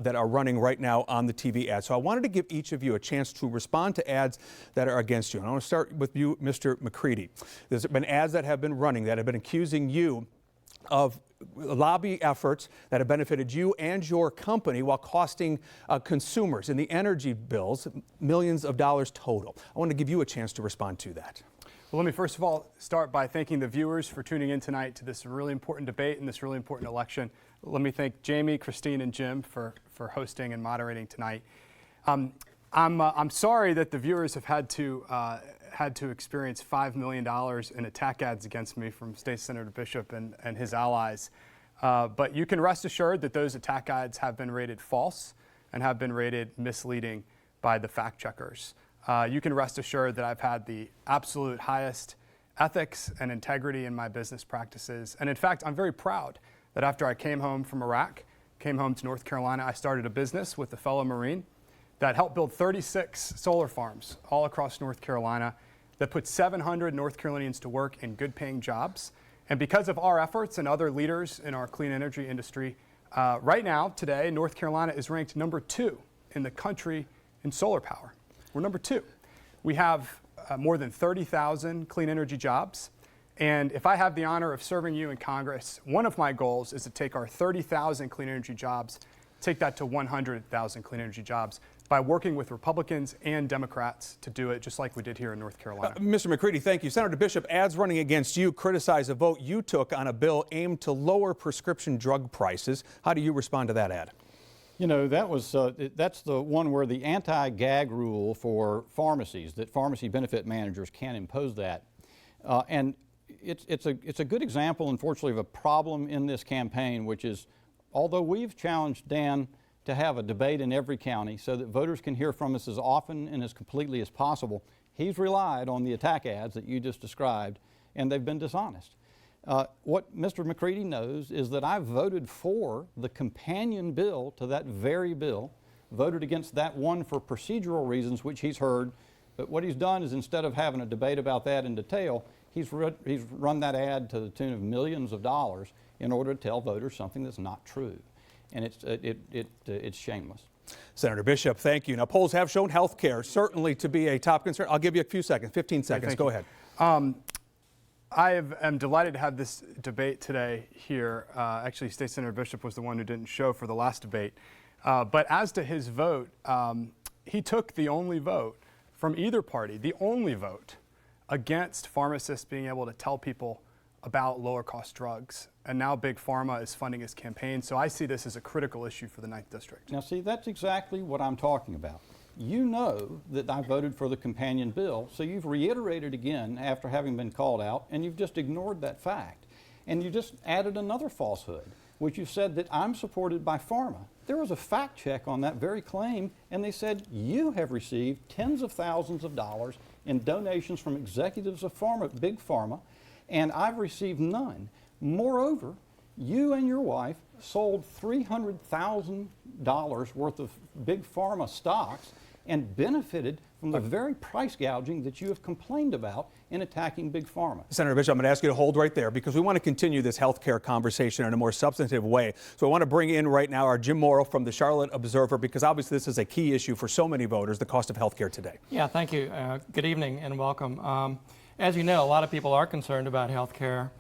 that are running right now on the TV ads. So I wanted to give each of you a chance to respond to ads that are against you. And I want to start with you, Mr. McCready. There's been ads that have been running that have been accusing you of lobby efforts that have benefited you and your company while costing consumers in the energy bills millions of dollars total. I want to give you a chance to respond to that. Well, let me first of all start by thanking the viewers for tuning in tonight to this really important debate and this really important election. Let me thank Jamie, Christine, and Jim for hosting and moderating tonight. I'm sorry that the viewers have had to experience $5 million in attack ads against me from State Senator Bishop and his allies. But you can rest assured that those attack ads have been rated false and have been rated misleading by the fact checkers. You can rest assured that I've had the absolute highest ethics and integrity in my business practices. And in fact, I'm very proud that after I came home from Iraq, came home to North Carolina, I started a business with a fellow Marine that helped build 36 solar farms all across North Carolina that put 700 North Carolinians to work in good paying jobs. And because of our efforts and other leaders in our clean energy industry, right now, today, North Carolina is ranked number 2 in the country in solar power. We're number 2. We have more than 30,000 clean energy jobs. And if I have the honor of serving you in Congress, one of my goals is to take our 30,000 clean energy jobs, take that to 100,000 clean energy jobs by working with Republicans and Democrats to do it just like we did here in North Carolina. Mr. McCready, thank you. Senator Bishop, ads running against you criticize a vote you took on a bill aimed to lower prescription drug prices. How do you respond to that ad? You know, that's the one where the anti-gag rule for pharmacies, that pharmacy benefit managers can't impose that. And it's a good example, unfortunately, of a problem in this campaign, which is, although we've challenged Dan to have a debate in every county so that voters can hear from us as often and as completely as possible, he's relied on the attack ads that you just described, and they've been dishonest. What Mr. McCready knows is that I voted for the companion bill to that very bill, voted against that one for procedural reasons, which he's heard. But what he's done is, instead of having a debate about that in detail, he's run that ad to the tune of millions of dollars in order to tell voters something that's not true. And it's shameless. Senator Bishop, thank you. Now, polls have shown health care certainly to be a top concern. I'll give you a few seconds, 15 seconds. Go ahead. I am delighted to have this debate today here. Actually, State Senator Bishop was the one who didn't show for the last debate. But as to his vote, he took the only vote from either party, the only vote against pharmacists being able to tell people about lower cost drugs. And now Big Pharma is funding his campaign. So I see this as a critical issue for the 9th District. Now, see, that's exactly what I'm talking about. You know that I voted for the companion bill, so you've reiterated again after having been called out, and you've just ignored that fact. And you just added another falsehood, which you said that I'm supported by pharma. There was a fact check on that very claim, and they said you have received tens of thousands of dollars in donations from executives of Big Pharma, and I've received none. Moreover, you and your wife sold $300,000 worth of Big Pharma stocks and benefited from the very price gouging that you have complained about in attacking Big Pharma. Senator Bishop, I'm going to ask you to hold right there because we want to continue this health care conversation in a more substantive way. So I want to bring in right now our Jim Morrow from the Charlotte Observer, because obviously this is a key issue for so many voters, the cost of health care today. Yeah, thank you. Good evening and welcome. As you know, a lot of people are concerned about health care.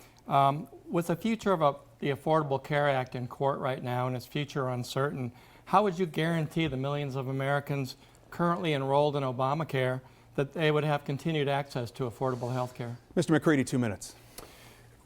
With the future of the Affordable Care Act in court right now and its future uncertain, how would you guarantee the millions of Americans currently enrolled in Obamacare that they would have continued access to affordable health care? Mr. McCready, 2 minutes.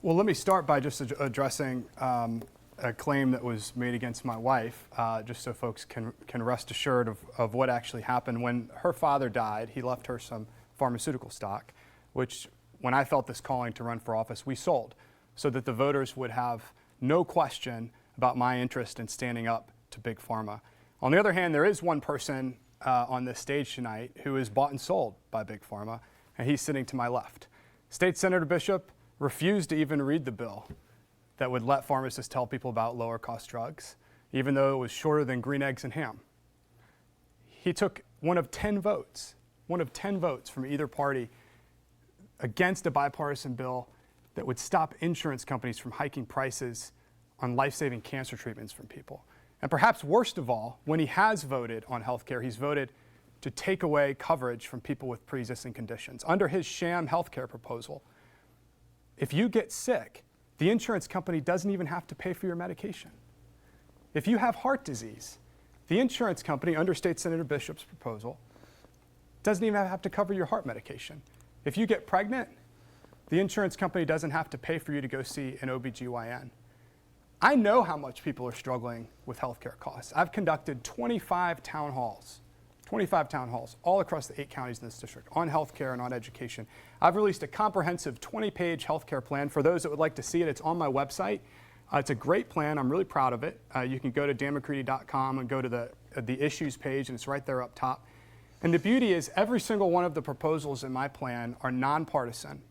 Well, let me start by just addressing a claim that was made against my wife, just so folks can rest assured of what actually happened. When her father died, he left her some pharmaceutical stock, which, when I felt this calling to run for office, we sold so that the voters would have no question about my interest in standing up to Big Pharma. On the other hand, there is one person on this stage tonight who is bought and sold by Big Pharma, and he's sitting to my left. State Senator Bishop refused to even read the bill that would let pharmacists tell people about lower cost drugs, even though it was shorter than green eggs and ham. He took one of 10 votes from either party against a bipartisan bill that would stop insurance companies from hiking prices on life-saving cancer treatments from people. And perhaps worst of all, when he has voted on health care, he's voted to take away coverage from people with pre-existing conditions. Under his sham health care proposal, if you get sick, the insurance company doesn't even have to pay for your medication. If you have heart disease, the insurance company, under State Senator Bishop's proposal, doesn't even have to cover your heart medication. If you get pregnant, the insurance company doesn't have to pay for you to go see an OBGYN. I know how much people are struggling with healthcare costs. I've conducted 25 town halls all across the 8 counties in this district on healthcare and on education. I've released a comprehensive 20-page healthcare plan. For those that would like to see it, it's on my website. It's a great plan. I'm really proud of it. You can go to danmccready.com and go to the issues page, and it's right there up top. And the beauty is every single one of the proposals in my plan are nonpartisan.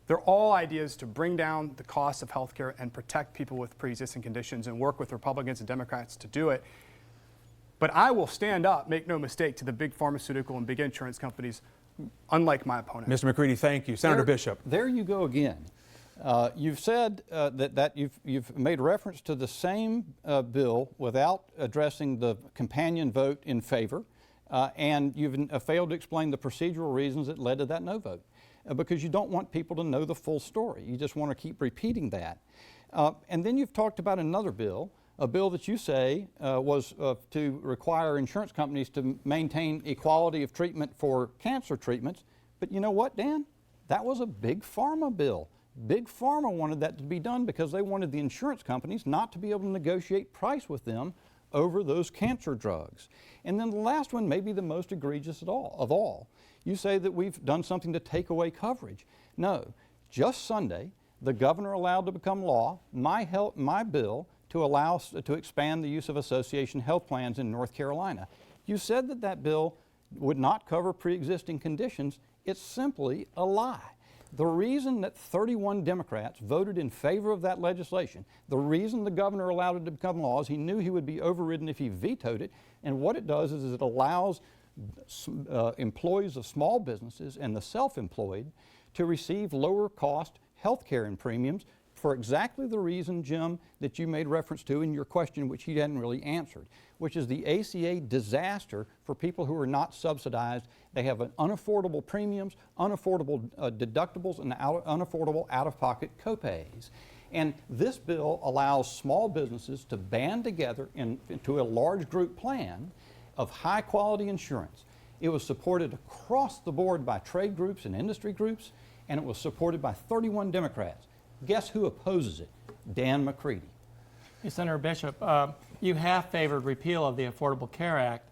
They're all ideas to bring down the cost of healthcare and protect people with pre-existing conditions, and work with Republicans and Democrats to do it. But I will stand up, make no mistake, to the big pharmaceutical and big insurance companies, unlike my opponent. Mr. McCready, thank you. Senator Bishop. There you go again. You've said that you've made reference to the same bill without addressing the companion vote in favor, and you've failed to explain the procedural reasons that led to that no vote, because you don't want people to know the full story. You just want to keep repeating that. And then you've talked about another bill, a bill that you say was to require insurance companies to maintain equality of treatment for cancer treatments. But you know what, Dan? That was a big pharma bill. Big Pharma wanted that to be done because they wanted the insurance companies not to be able to negotiate price with them over those cancer drugs. And then the last one may be the most egregious of all. You say that we've done something to take away coverage. No, just Sunday, the governor allowed to become law my bill to allow to expand the use of association health plans in North Carolina. You said that that bill would not cover pre-existing conditions. It's simply a lie. The reason that 31 Democrats voted in favor of that legislation, the reason the governor allowed it to become law is he knew he would be overridden if he vetoed it. And what it does is it allows employees of small businesses and the self-employed to receive lower cost health care and premiums for exactly the reason, Jim, that you made reference to in your question, which he hadn't really answered, which is the ACA disaster for people who are not subsidized. They have unaffordable premiums, unaffordable deductibles, and unaffordable out-of-pocket copays. And this bill allows small businesses to band together into a large group plan of high-quality insurance. It was supported across the board by trade groups and industry groups, and it was supported by 31 Democrats. Guess who opposes it? Dan McCready. Hey, Senator Bishop, you have favored repeal of the Affordable Care Act.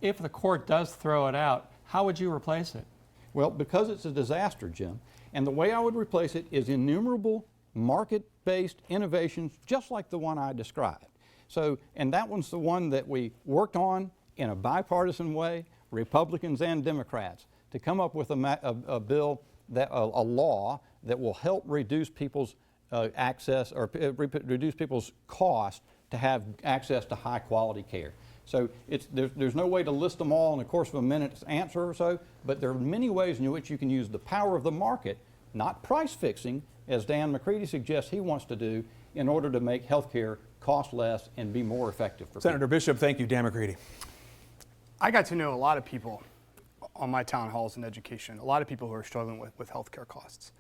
If the court does throw it out, how would you replace it? Well, because it's a disaster, Jim, and the way I would replace it is innumerable market-based innovations just like the one I described. So, and that one's the one that we worked on in a bipartisan way, Republicans and Democrats, to come up with a bill, a law that will help reduce people's access or reduce people's cost to have access to high quality care. So there's no way to list them all in the course of a minute's answer or so, but there are many ways in which you can use the power of the market, not price fixing, as Dan McCready suggests he wants to do, in order to make health care cost less and be more effective for Senator people. Bishop, thank you. Dan McCready. I got to know a lot of people on my town halls in education, a lot of people who are struggling with healthcare costs.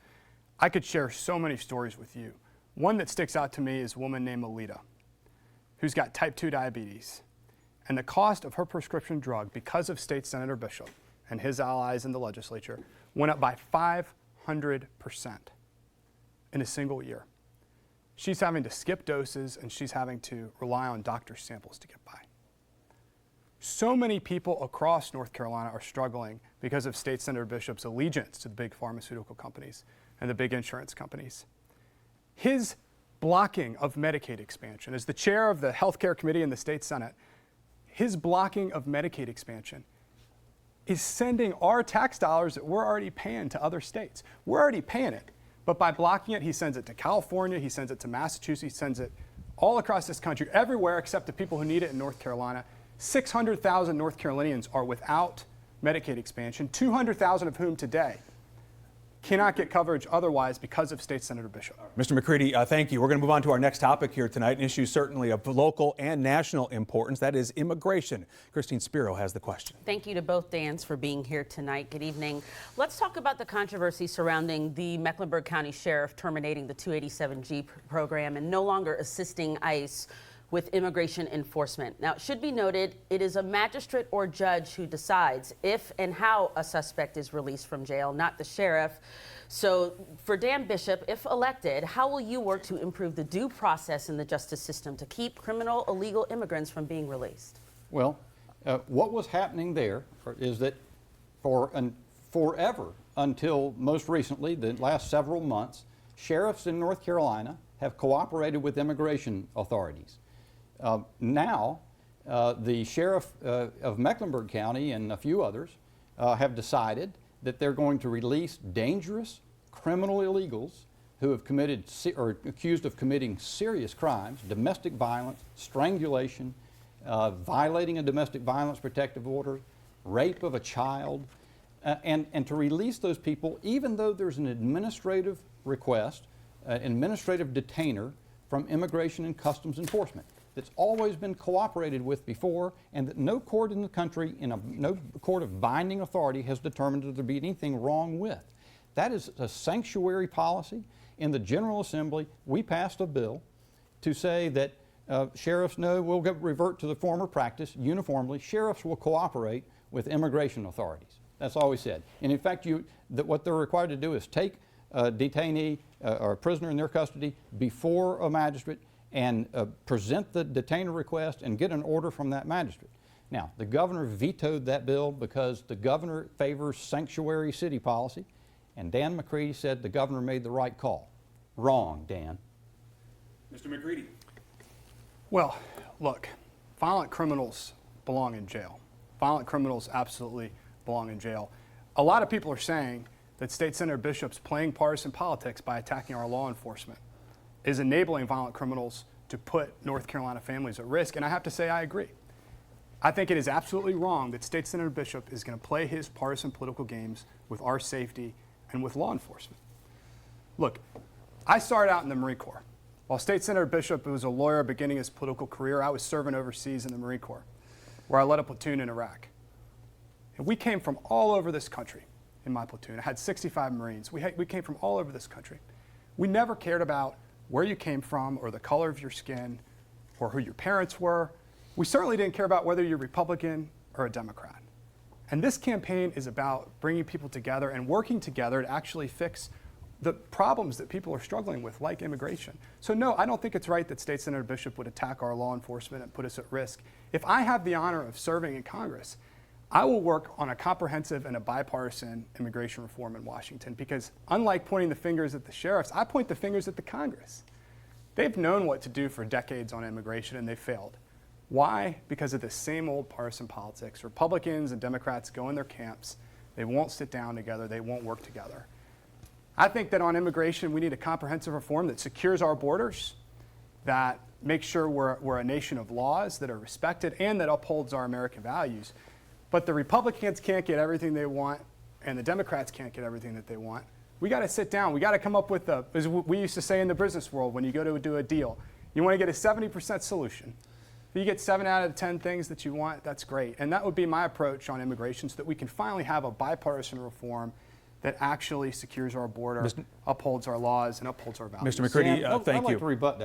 I could share so many stories with you. One that sticks out to me is a woman named Alita, who's got type 2 diabetes. And the cost of her prescription drug, because of State Senator Bishop and his allies in the legislature, went up by 500% in a single year. She's having to skip doses, and she's having to rely on doctor's samples to get by. So many people across North Carolina are struggling because of State Senator Bishop's allegiance to the big pharmaceutical companies and the big insurance companies. His blocking of Medicaid expansion, as the chair of the Healthcare Committee in the State Senate, his blocking of Medicaid expansion is sending our tax dollars that we're already paying to other states. We're already paying it, but by blocking it, he sends it to California, he sends it to Massachusetts, he sends it all across this country, everywhere except the people who need it in North Carolina. 600,000 North Carolinians are without Medicaid expansion, 200,000 of whom today cannot get coverage otherwise because of State Senator Bishop. Mr. McCready, thank you. We're going to move on to our next topic here tonight, an issue certainly of local and national importance. That is immigration. Christine Spiro has the question. Thank you to both Dans for being here tonight. Good evening. Let's talk about the controversy surrounding the Mecklenburg County Sheriff terminating the 287G program and no longer assisting ICE with immigration enforcement. Now, it should be noted, it is a magistrate or judge who decides if and how a suspect is released from jail, not the sheriff. So for Dan Bishop, if elected, how will you work to improve the due process in the justice system to keep criminal illegal immigrants from being released? Well, what was happening there is that forever until most recently, the last several months, sheriffs in North Carolina have cooperated with immigration authorities. Now, the sheriff of Mecklenburg County and a few others have decided that they're going to release dangerous criminal illegals who have committed or accused of committing serious crimes, domestic violence, strangulation, violating a domestic violence protective order, rape of a child, and to release those people even though there's an administrative request, an administrative detainer from Immigration and Customs Enforcement that's always been cooperated with before, and that no court in the country, no court of binding authority has determined that there be anything wrong with. That is a sanctuary policy. In the General Assembly, we passed a bill to say that sheriffs we'll revert to the former practice uniformly. Sheriffs will cooperate with immigration authorities. That's all we said. And in fact, what they're required to do is take a detainee or a prisoner in their custody before a magistrate and present the detainer request and get an order from that magistrate. Now, the governor vetoed that bill because the governor favors sanctuary city policy, and Dan McCready said the governor made the right call. Wrong, Dan. Mr. McCready. Well, look, violent criminals belong in jail. Violent criminals absolutely belong in jail. A lot of people are saying that State Senator Bishop's playing partisan politics by attacking our law enforcement is enabling violent criminals to put North Carolina families at risk, and I have to say I agree. I think it is absolutely wrong that State Senator Bishop is going to play his partisan political games with our safety and with law enforcement. Look, I started out in the Marine Corps. While State Senator Bishop was a lawyer beginning his political career, I was serving overseas in the Marine Corps, where I led a platoon in Iraq. And we came from all over this country in my platoon. I had 65 Marines. We came from all over this country. We never cared about where you came from or the color of your skin or who your parents were. We certainly didn't care about whether you're Republican or a Democrat. And this campaign is about bringing people together and working together to actually fix the problems that people are struggling with, like immigration. So no, I don't think it's right that State Senator Bishop would attack our law enforcement and put us at risk. If I have the honor of serving in Congress, I will work on a comprehensive and a bipartisan immigration reform in Washington, because unlike pointing the fingers at the sheriffs, I point the fingers at the Congress. They've known what to do for decades on immigration, and they failed. Why? Because of the same old partisan politics. Republicans and Democrats go in their camps. They won't sit down together. They won't work together. I think that on immigration, we need a comprehensive reform that secures our borders, that makes sure we're a nation of laws that are respected and that upholds our American values. But the Republicans can't get everything they want, and the Democrats can't get everything that they want. We got to sit down. We got to come up with as we used to say in the business world, when you go to do a deal, you want to get a 70% solution. If you get 7 out of 10 things that you want, that's great. And that would be my approach on immigration, so that we can finally have a bipartisan reform that actually secures our border, upholds our laws, and upholds our values. Mr. McCready, Dan, thank I'd like you. to rebut that.